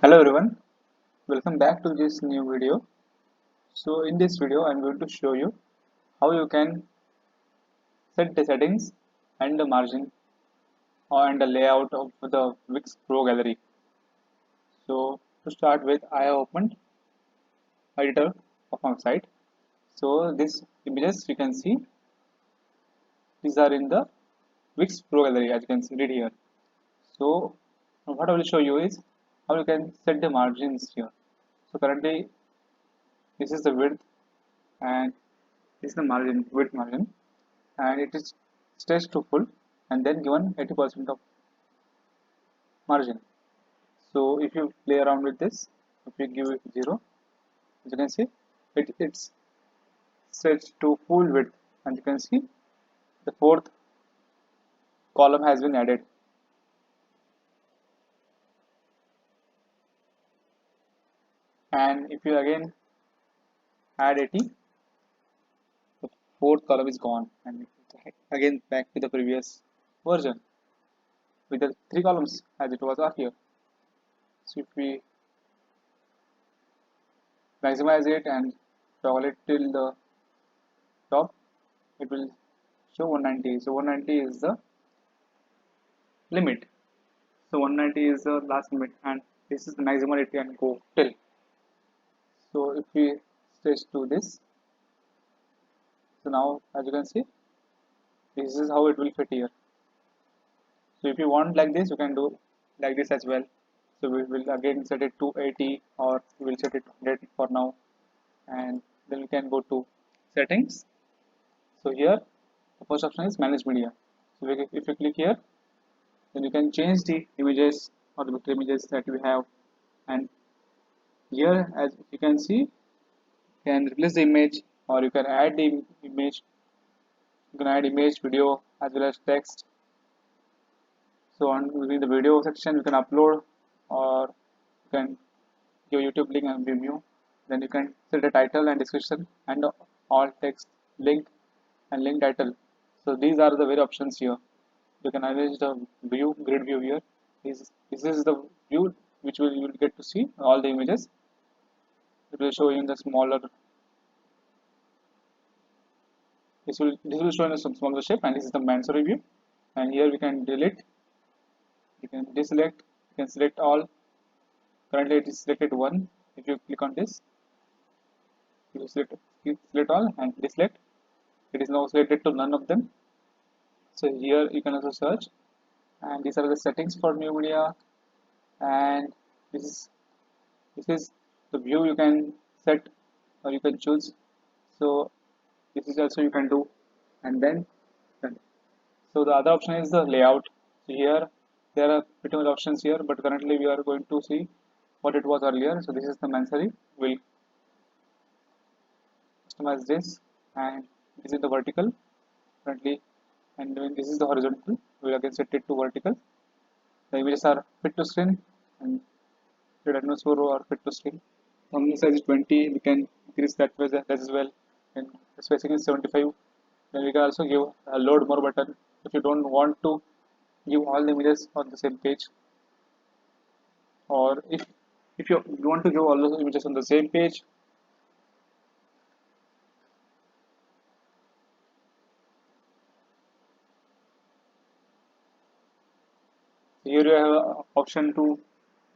Hello everyone, welcome back to this new video. So in this video I'm going to show you how you can set the settings and the margin and the layout of the Wix Pro Gallery. So to start with, I have opened editor of my site. So these images you can see, these are in the Wix Pro Gallery as you can see it here. So what I will show you is how you can set the margins here. So currently this is the width and this is the margin, width margin, and it is stretched to full and then given 80% of margin. So if you play around with this, if you give it 0, as you can see it's stretched to full width, and you can see the fourth column has been added. And if you again add 80, the fourth column is gone and again back to the previous version with the three columns as it was earlier. So if we maximize it and toggle it till the top, it will show 190. So 190 is the limit. So 190 is the last limit, and this is the maximum it can go till. So if we stretch to this, so now as you can see, this is how it will fit here. So if you want like this, you can do like this as well. So we will again set it to 80, or we will set it to 100 for now, and then we can go to settings. So here the first option is manage media. So if you click here, then you can change the images or the vector images that we have, and here as you can see, you can replace the image or you can add the image. You can add image, video as well as text. So on using the video section, you can upload or you can give YouTube link and Vimeo. Then you can set the title and description and all text link and link title. So these are the very options here. You can arrange the view, grid view here. This is the view which you will get to see all the images. It will show you in the smaller. This will show in a smaller shape, and this is the Mansory view. And here we can delete, you can deselect, you can select all. Currently it is selected one. If you click on this, you select all and deselect. It is now selected to none of them. So here you can also search, and these are the settings for new media. And this is this is the view you can set or you can choose. So this is also you can do, and then so the other option is the layout. So here there are pretty much options here, but currently we are going to see what it was earlier. So this is the Mansory. We'll customize this, and this is the vertical currently, and when this is the horizontal, we'll again set it to vertical. The images are fit to screen, and the atmosphere or fit to screen. Thumbnail size is 20. We can increase that as well, and the spacing is 75. Then we can also give a load more button if you don't want to give all the images on the same page, or if you want to give all those images on the same page. Here you have an option to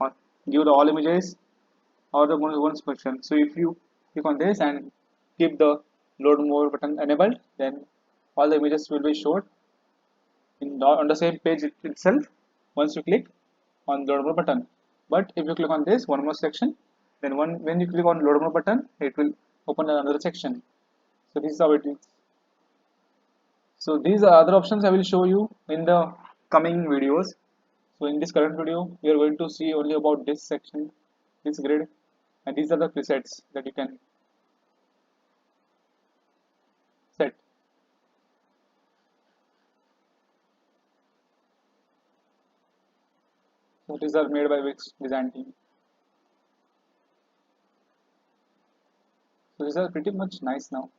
uh, give the all images or the one section. So if you click on this and keep the load more button enabled, then all the images will be showed on the same page itself once you click on load more button. But if you click on this one more section, then when you click on load more button, it will open another section. So this is how it is. So these are other options I will show you in the coming videos. So in this current video, we are going to see only about this section, this grid, and these are the presets that you can set. So these are made by Wix design team. So these are pretty much nice now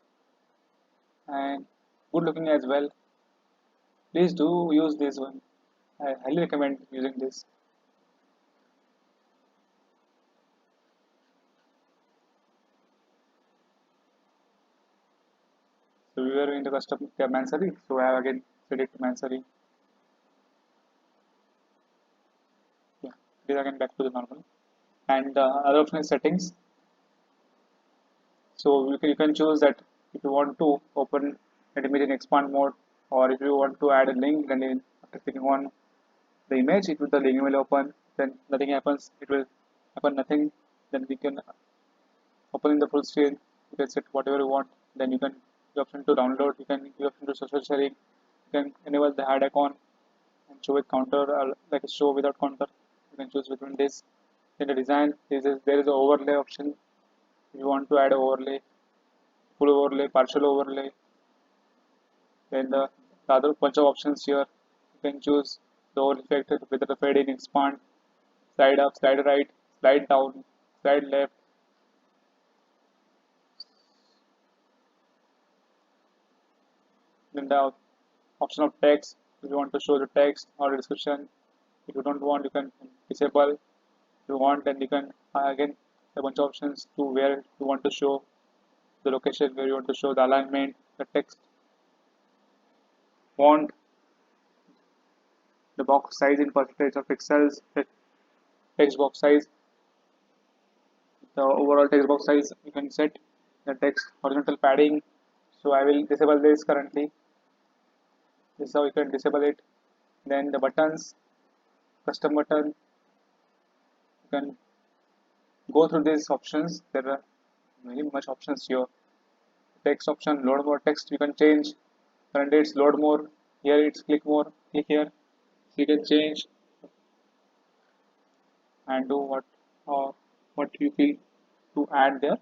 and good looking as well. Please do use this one. I highly recommend using this. So we were in the custom Mansory, so I have again set it to Mansory. Yeah, it is again back to the normal. And the other option is settings. So you can choose that if you want to open an image in expand mode, or if you want to add a link, then after clicking on the image, it will the link will open. Then nothing happens. It will happen nothing. Then we can open in the full screen. You can set whatever you want. Then you can give option to download. You can give option to social sharing. You can enable the add icon and show with counter, or like a show without counter. You can choose between this. In the design, there is an overlay option. If you want to add overlay, full overlay, partial overlay, then the other bunch of options here. You can choose the overlay effect whether the fade in, expand, slide up, slide right, slide down, slide left. Then the option of text. If you want to show the text or the description, if you don't want, you can disable. If you want, then you can again a bunch of options to where you want to show the location, where you want to show the alignment, the text, font, the box size in percentage of pixels, the text box size, the overall text box size. You can set the text horizontal padding. So I will disable this currently. This is how you can disable it. Then the buttons, custom button. You can go through these options. There are very much options here. Text option, load more text. You can change. Currently it's load more. Here it's click more. Click here. So you can change and do what you feel to add there.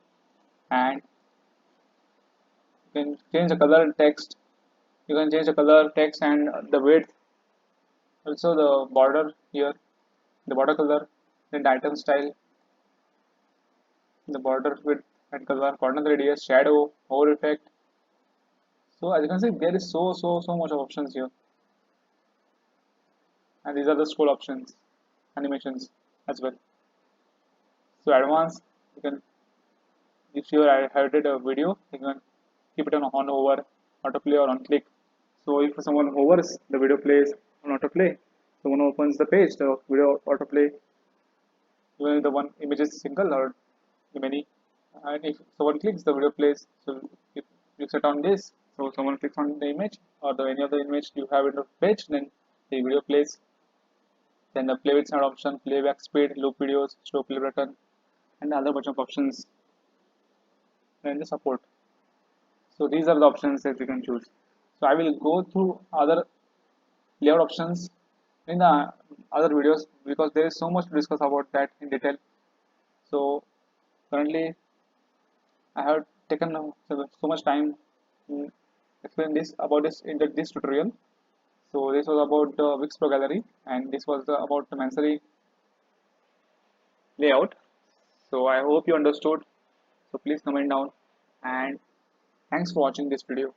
And you can change the color text. You can change the color text and the width. Also the border here, the border color, then the item style, the border width and color, corner radius, shadow, over effect. So as you can see, there is so much of options here, and these are the scroll options, animations as well. So advanced, you can if you are edited a video, you can keep it on over, autoplay or on click. So if someone hovers, the video plays on autoplay. Someone opens the page, the video autoplay. Even if the one image is single or many, and if someone clicks, the video plays. So if you set on this, so someone clicks on the image or the any other image you have in the page, then the video plays. Then the play with sound option, playback speed, loop videos, slow play button, and other bunch of options. And the support. So these are the options that you can choose. So I will go through other layout options in the other videos because there is so much to discuss about that in detail. So currently I have taken so much time to explain this about this in this tutorial. So this was about the Wix Pro Gallery, and this was about the Mansory layout. So I hope you understood. So please comment down, and thanks for watching this video.